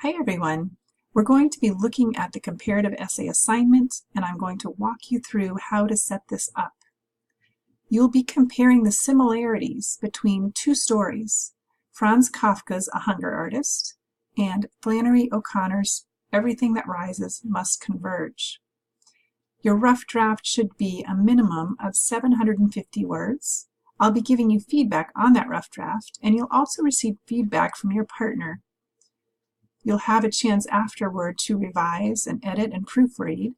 Hi everyone. We're going to be looking at the comparative essay assignment, and I'm going to walk you through how to set this up. You'll be comparing the similarities between two stories, Franz Kafka's A Hunger Artist and Flannery O'Connor's Everything That Rises Must Converge. Your rough draft should be a minimum of 750 words. I'll be giving you feedback on that rough draft, and you'll also receive feedback from your partner. You'll have a chance afterward to revise and edit and proofread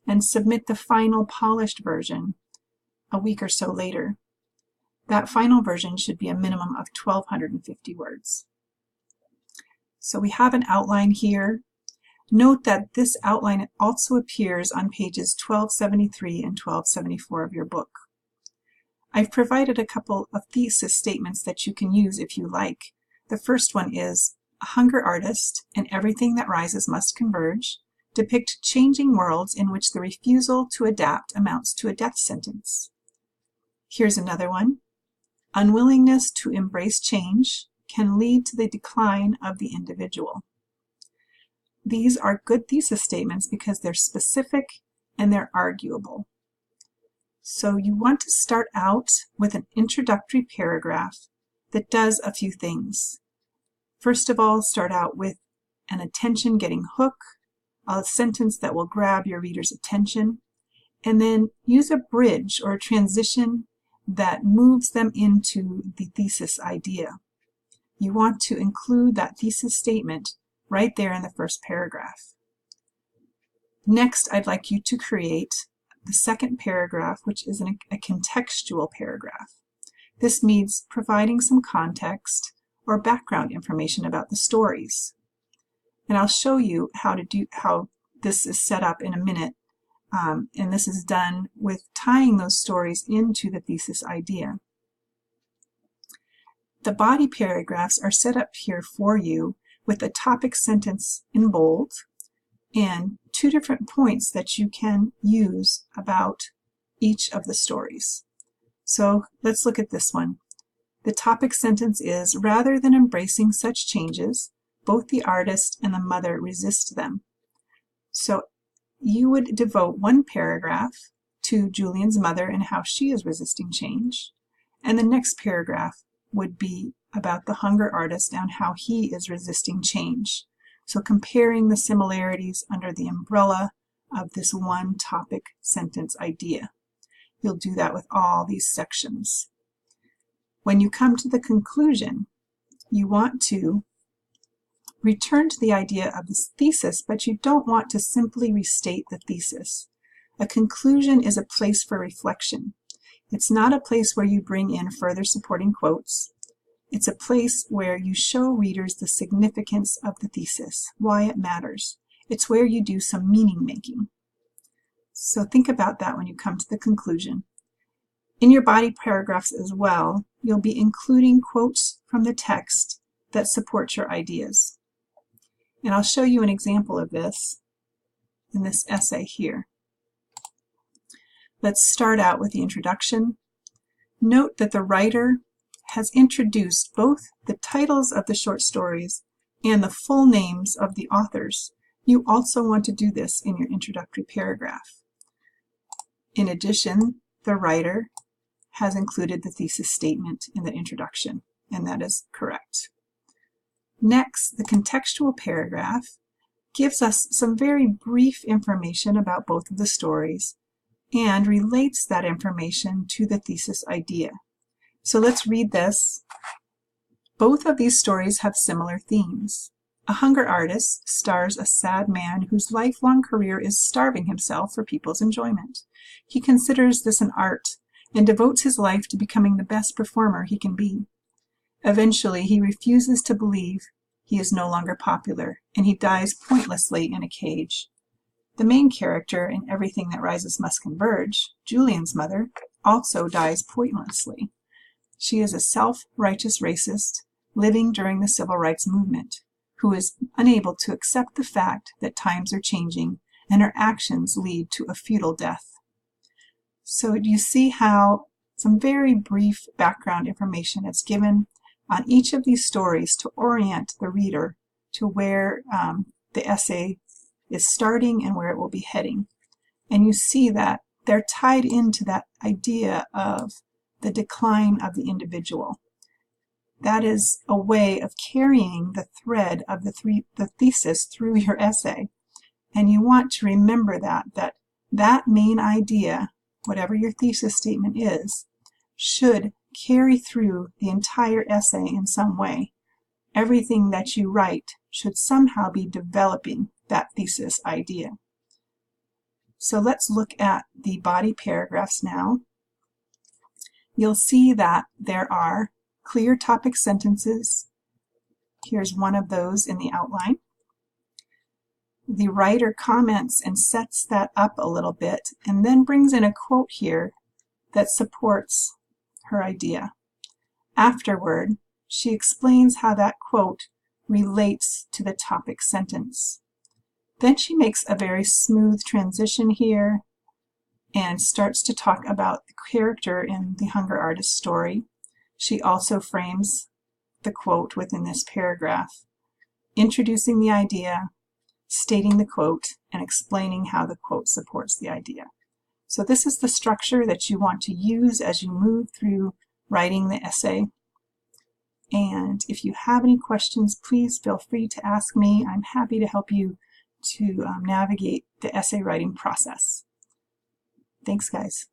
and submit the final polished version a week or so later. That final version should be a minimum of 1,250 words. So we have an outline here. Note that this outline also appears on pages 1273 and 1274 of your book. I've provided a couple of thesis statements that you can use if you like. The first one is, A Hunger Artist and Everything That Rises Must Converge depict changing worlds in which the refusal to adapt amounts to a death sentence. Here's another one. Unwillingness to embrace change can lead to the decline of the individual. These are good thesis statements because they're specific and they're arguable. So you want to start out with an introductory paragraph that does a few things. First of all, start out with an attention-getting hook, a sentence that will grab your reader's attention, and then use a bridge or a transition that moves them into the thesis idea. You want to include that thesis statement right there in the first paragraph. Next, I'd like you to create the second paragraph, which is a contextual paragraph. This means providing some context or background information about the stories. And I'll show you how this is set up in a minute. And this is done with tying those stories into the thesis idea. The body paragraphs are set up here for you with a topic sentence in bold and two different points that you can use about each of the stories. So let's look at this one. The topic sentence is, rather than embracing such changes, both the artist and the mother resist them. So you would devote one paragraph to Julian's mother and how she is resisting change, and the next paragraph would be about the hunger artist and how he is resisting change. So comparing the similarities under the umbrella of this one topic sentence idea. You'll do that with all these sections. When you come to the conclusion, you want to return to the idea of this thesis, but you don't want to simply restate the thesis. A conclusion is a place for reflection. It's not a place where you bring in further supporting quotes. It's a place where you show readers the significance of the thesis, why it matters. It's where you do some meaning making. So think about that when you come to the conclusion. In your body paragraphs as well, you'll be including quotes from the text that support your ideas. And I'll show you an example of this in this essay here. Let's start out with the introduction. Note that the writer has introduced both the titles of the short stories and the full names of the authors. You also want to do this in your introductory paragraph. In addition, the writer has included the thesis statement in the introduction, and that is correct. Next, the contextual paragraph gives us some very brief information about both of the stories and relates that information to the thesis idea. So let's read this. Both of these stories have similar themes. A Hunger Artist stars a sad man whose lifelong career is starving himself for people's enjoyment. He considers this an art and devotes his life to becoming the best performer he can be. Eventually, he refuses to believe he is no longer popular, and he dies pointlessly in a cage. The main character in Everything That Rises Must Converge, Julian's mother, also dies pointlessly. She is a self-righteous racist living during the civil rights movement, who is unable to accept the fact that times are changing and her actions lead to a futile death. So you see how some very brief background information is given on each of these stories to orient the reader to where the essay is starting and where it will be heading. And you see that they're tied into that idea of the decline of the individual. That is a way of carrying the thread of the thesis through your essay. And you want to remember that main idea, whatever your thesis statement is, should carry through the entire essay in some way. Everything that you write should somehow be developing that thesis idea. So let's look at the body paragraphs now. You'll see that there are clear topic sentences. Here's one of those in the outline. The writer comments and sets that up a little bit and then brings in a quote here that supports her idea. Afterward, she explains how that quote relates to the topic sentence. Then she makes a very smooth transition here and starts to talk about the character in the Hunger Artist story. She also frames the quote within this paragraph, introducing the idea, stating the quote, and explaining how the quote supports the idea. So this is the structure that you want to use as you move through writing the essay. And if you have any questions, please feel free to ask me. I'm happy to help you to navigate the essay writing process. Thanks, guys.